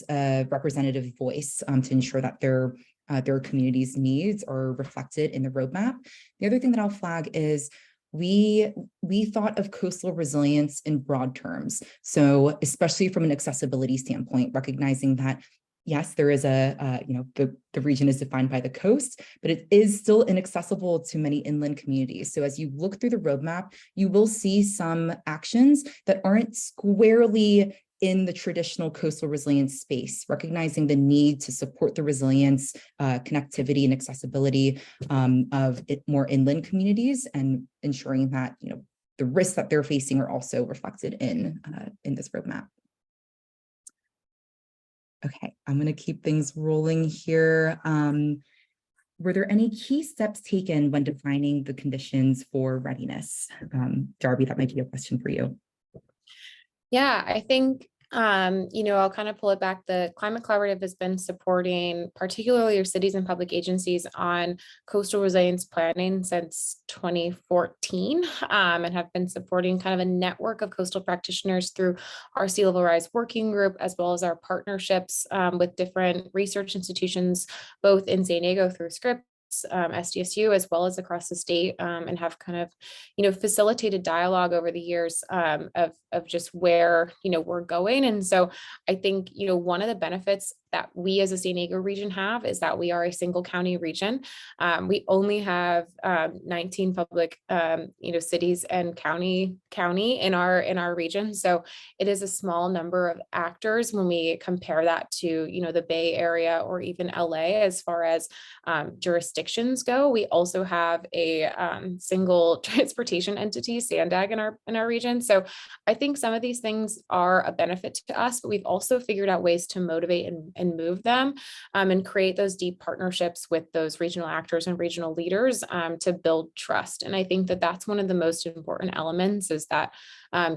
S1: a representative voice to ensure that their community's needs are reflected in the roadmap. The other thing that I'll flag is we thought of coastal resilience in broad terms. So especially from an accessibility standpoint, recognizing that yes, there is the region is defined by the coast, but it is still inaccessible to many inland communities. So as you look through the roadmap, you will see some actions that aren't squarely in the traditional coastal resilience space, recognizing the need to support the resilience, connectivity, and accessibility of more inland communities, and ensuring that the risks that they're facing are also reflected in this roadmap. Okay, I'm going to keep things rolling here. Were there any key steps taken when defining the conditions for readiness? Darby, that might be a question for you.
S2: Yeah, I think, I'll kind of pull it back. The Climate Collaborative has been supporting particularly your cities and public agencies on coastal resilience planning since 2014, and have been supporting kind of a network of coastal practitioners through our Sea Level Rise Working Group, as well as our partnerships with different research institutions, both in San Diego through Scripps, SDSU, as well as across the state, and have kind of, facilitated dialogue over the years of just where, we're going. And so I think, one of the benefits that we as a San Diego region have is that we are a single county region. We only have 19 public, cities and county in our region. So it is a small number of actors when we compare that to, the Bay Area or even LA as far as jurisdictions go. We also have a single transportation entity, SANDAG, in our region. So I think some of these things are a benefit to us, but we've also figured out ways to motivate and move them and create those deep partnerships with those regional actors and regional leaders to build trust. And I think that that's one of the most important elements, is that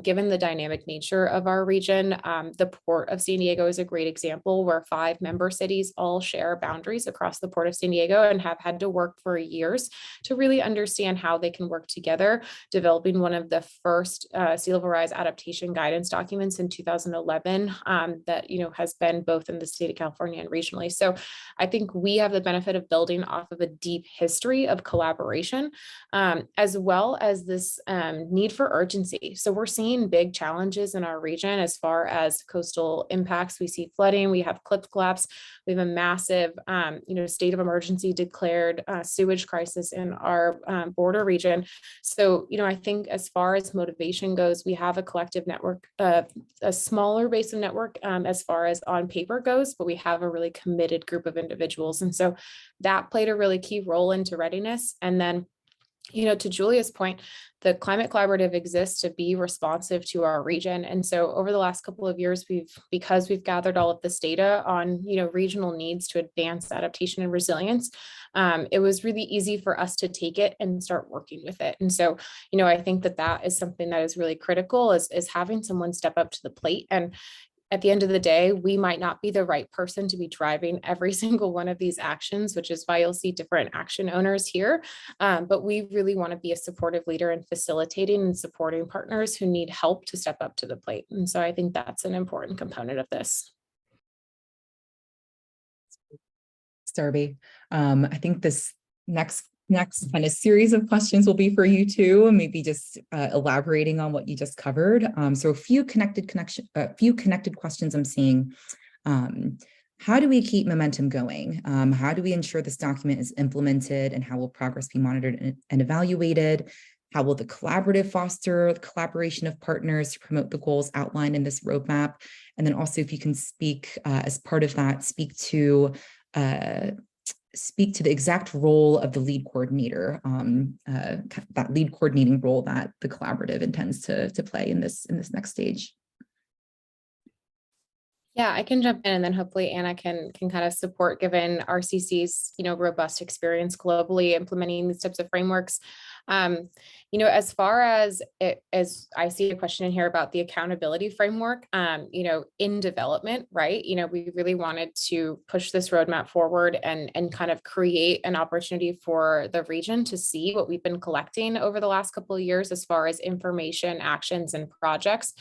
S2: given the dynamic nature of our region, the Port of San Diego is a great example, where 5 member cities all share boundaries across the Port of San Diego and have had to work for years to really understand how they can work together, developing one of the first Sea Level Rise adaptation guidance documents in 2011 that has been both in the state of California and regionally. So I think we have the benefit of building off of a deep history of collaboration, as well as this need for urgency. So we're seeing big challenges in our region as far as coastal impacts. We see flooding, we have cliff collapse, we have a massive state of emergency declared, sewage crisis in our border region. So I think as far as motivation goes, we have a collective network, a smaller base of network as far as on paper goes, but we have a really committed group of individuals. And so that played a really key role into readiness. And then to Julia's point, the Climate Collaborative exists to be responsive to our region. And so over the last couple of years, because we've gathered all of this data on, regional needs to advance adaptation and resilience, it was really easy for us to take it and start working with it. And so, I think that is something that is really critical, is having someone step up to the plate. And at the end of the day, we might not be the right person to be driving every single one of these actions, which is why you'll see different action owners here. But we really want to be a supportive leader in facilitating and supporting partners who need help to step up to the plate. And so I think that's an important component of this.
S1: Darby. I think this next kind of series of questions will be for you too, and maybe just elaborating on what you just covered. So a few connected questions I'm seeing. How do we keep momentum going? How do we ensure this document is implemented, and how will progress be monitored and evaluated? How will the collaborative foster the collaboration of partners to promote the goals outlined in this roadmap? And then also, if you can speak as part of that, speak to the exact role of the lead coordinator, that lead coordinating role that the collaborative intends to play in this next stage.
S2: Yeah, I can jump in, and then hopefully Anna can kind of support, given RCC's robust experience globally implementing these types of frameworks. As far as I see a question in here about the accountability framework, in development, right? We really wanted to push this roadmap forward and kind of create an opportunity for the region to see what we've been collecting over the last couple of years as far as information, actions, and projects.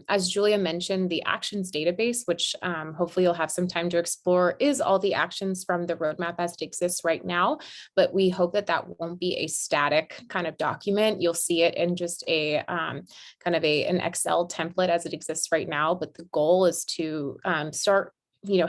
S2: As Julia mentioned, the actions database, which hopefully you'll have some time to explore, is all the actions from the roadmap as it exists right now. But we hope that won't be a static kind of document. You'll see it in just a an Excel template as it exists right now. But the goal is to start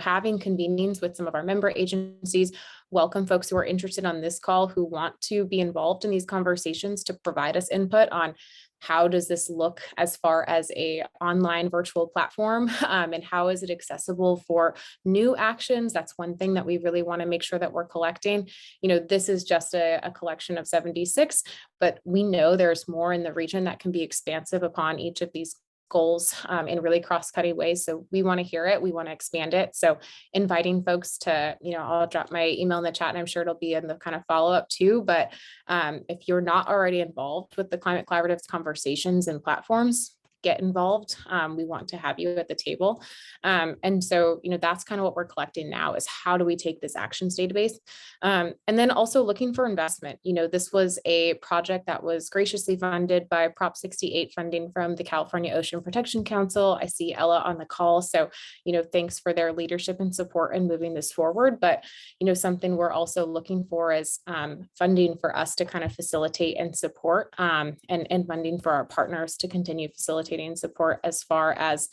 S2: having convenings with some of our member agencies, welcome folks who are interested on this call who want to be involved in these conversations to provide us input on how does this look as far as a online virtual platform, and how is it accessible for new actions? That's one thing that we really want to make sure that we're collecting. This is just a collection of 76, but we know there's more in the region that can be expansive upon each of these goals in really cross-cutting ways. So we want to hear it. We want to expand it. So inviting folks to, I'll drop my email in the chat, and I'm sure it'll be in the kind of follow-up too. But if you're not already involved with the Climate Collaborative's conversations and platforms, get involved. We want to have you at the table. And so, that's kind of what we're collecting now, is how do we take this actions database? And then also looking for investment. This was a project that was graciously funded by Prop 68 funding from the California Ocean Protection Council. I see Ella on the call. So, thanks for their leadership and support in moving this forward. But, something we're also looking for is funding for us to kind of facilitate and support, and funding for our partners to continue facilitating and support, as far as,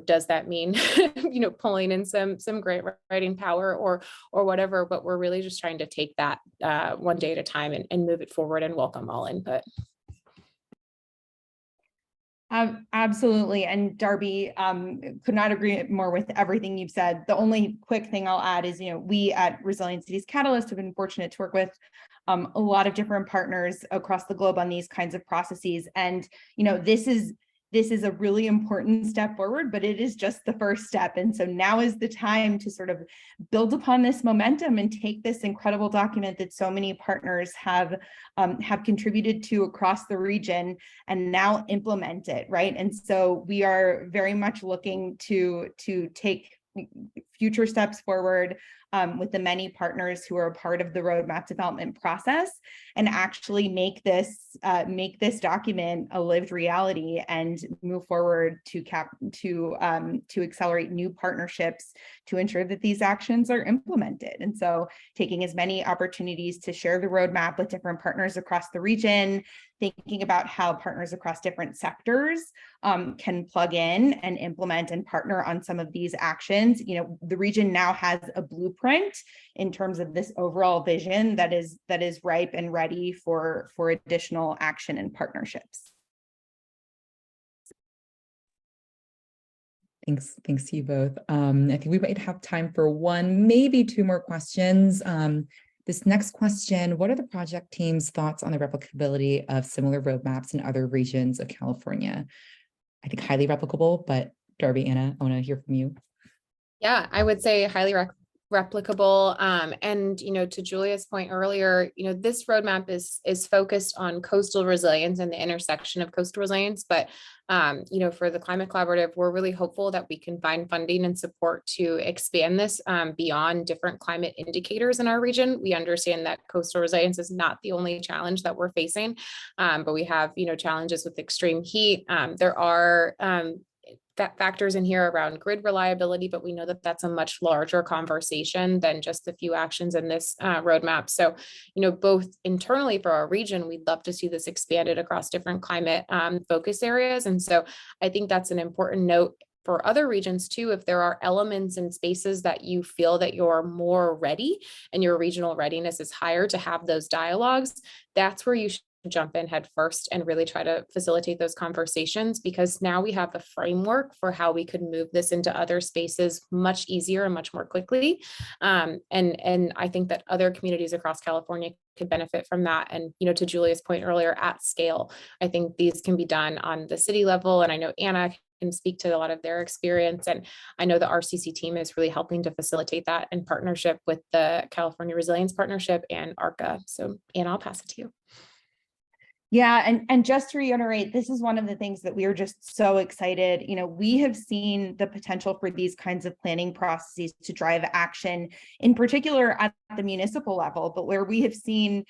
S2: does that mean, pulling in some grant writing power or whatever, but we're really just trying to take that one day at a time and move it forward and welcome all input.
S4: Absolutely. And Darby, could not agree more with everything you've said. The only quick thing I'll add is, we at Resilient Cities Catalyst have been fortunate to work with a lot of different partners across the globe on these kinds of processes. And, this is a really important step forward, but it is just the first step. And so now is the time to sort of build upon this momentum and take this incredible document that so many partners have contributed to across the region and now implement it, right? And so we are very much looking to take future steps forward with the many partners who are a part of the roadmap development process, and actually make this document a lived reality and move forward to accelerate new partnerships to ensure that these actions are implemented. And so taking as many opportunities to share the roadmap with different partners across the region, thinking about how partners across different sectors can plug in and implement and partner on some of these actions. The region now has a blueprint in terms of this overall vision that is ripe and ready for additional action and partnerships.
S1: Thanks to you both. I think we might have time for one, maybe two more questions. This next question: what are the project team's thoughts on the replicability of similar roadmaps in other regions of California? I think highly replicable, but Darby, Anna, I want to hear from you.
S2: Yeah, I would say highly replicable. And, to Julia's point earlier, this roadmap is focused on coastal resilience and the intersection of coastal resilience. But, for the Climate Collaborative, we're really hopeful that we can find funding and support to expand this beyond different climate indicators in our region. We understand that coastal resilience is not the only challenge that we're facing, but we have, challenges with extreme heat. There are factors in here around grid reliability, but we know that that's a much larger conversation than just the few actions in this roadmap. So, both internally for our region, we'd love to see this expanded across different climate focus areas. And so I think that's an important note for other regions too. If there are elements and spaces that you feel that you're more ready and your regional readiness is higher to have those dialogues, that's where you should jump in head first and really try to facilitate those conversations, because now we have the framework for how we could move this into other spaces much easier and much more quickly. And I think that other communities across California could benefit from that. And, to Julia's point earlier, at scale, I think these can be done on the city level. And I know Anna can speak to a lot of their experience. And I know the RCC team is really helping to facilitate that in partnership with the California Resilience Partnership and ARCCA. So Anna, I'll pass it to you.
S4: Yeah, and just to reiterate, this is one of the things that we are just so excited. We have seen the potential for these kinds of planning processes to drive action, in particular at the municipal level, but where we have seen,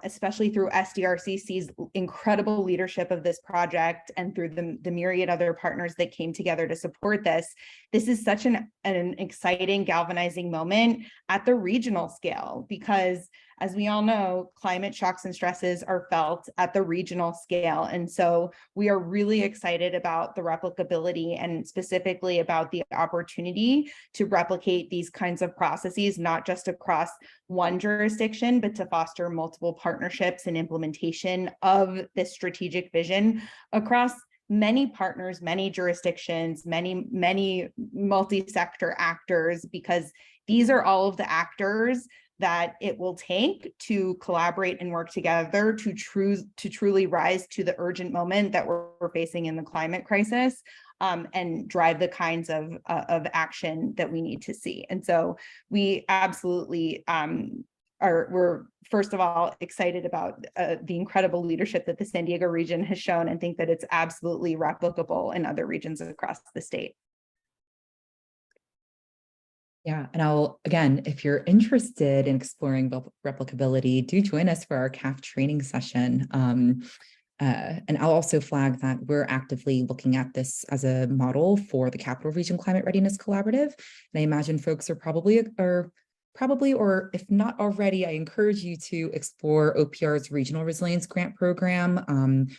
S4: especially through SDRCC's incredible leadership of this project and through the myriad other partners that came together to support this. This is such an exciting, galvanizing moment at the regional scale, because as we all know, climate shocks and stresses are felt at the regional scale. And so we are really excited about the replicability and specifically about the opportunity to replicate these kinds of processes, not just across one jurisdiction, but to foster multiple partnerships and implementation of this strategic vision across many partners, many jurisdictions, many multi-sector actors, because these are all of the actors that it will take to collaborate and work together to truly rise to the urgent moment that we're facing in the climate crisis, and drive the kinds of action that we need to see. And so we absolutely we're first of all excited about the incredible leadership that the San Diego region has shown, and think that it's absolutely replicable in other regions across the state.
S1: Yeah, and again, if you're interested in exploring replicability, do join us for our CAF training session. And I'll also flag that we're actively looking at this as a model for the Capital Region Climate Readiness Collaborative. And I imagine folks are probably, or if not already, I encourage you to explore OPR's Regional Resilience Grant Program.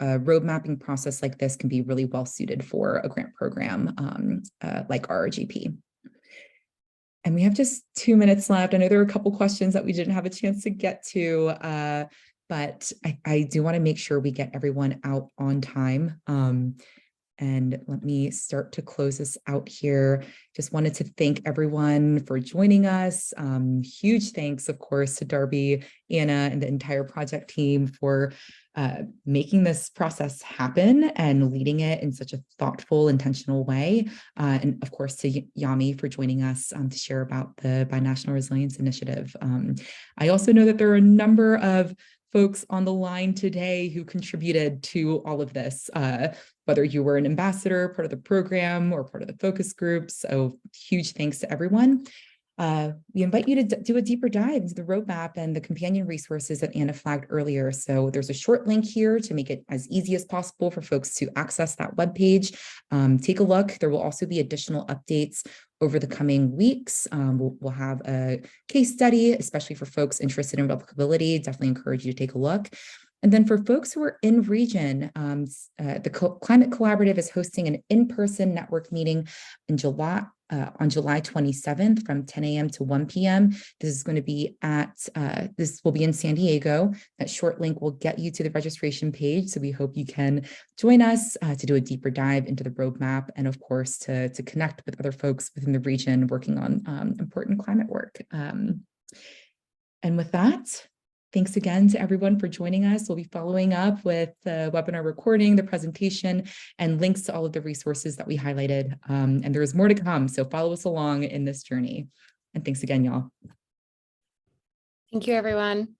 S1: A road mapping process like this can be really well suited for a grant program like RRGP. And we have just 2 minutes left. I know there are a couple questions that we didn't have a chance to get to, but I do want to make sure we get everyone out on time. And let me start to close this out here. Just wanted to thank everyone for joining us. Huge thanks, of course, to Darby, Anna, and the entire project team for making this process happen and leading it in such a thoughtful, intentional way. And of course, to Yami for joining us to share about the Binational Resilience Initiative. I also know that there are a number of folks on the line today who contributed to all of this, whether you were an ambassador, part of the program, or part of the focus group. So huge thanks to everyone. We invite you to do a deeper dive into the roadmap and the companion resources that Anna flagged earlier. So there's a short link here to make it as easy as possible for folks to access that webpage. Take a look. There will also be additional updates over the coming weeks. We'll have a case study, especially for folks interested in replicability. Definitely encourage you to take a look. And then for folks who are in region, the Climate Collaborative is hosting an in-person network meeting in July, on July 27th from 10 a.m. to 1 p.m. This is going to be this will be in San Diego. That short link will get you to the registration page. So we hope you can join us to do a deeper dive into the roadmap, and of course, to connect with other folks within the region working on important climate work. And with that, thanks again to everyone for joining us. We'll be following up with the webinar recording, the presentation, and links to all of the resources that we highlighted. And there is more to come, so follow us along in this journey. And thanks again, y'all.
S2: Thank you, everyone.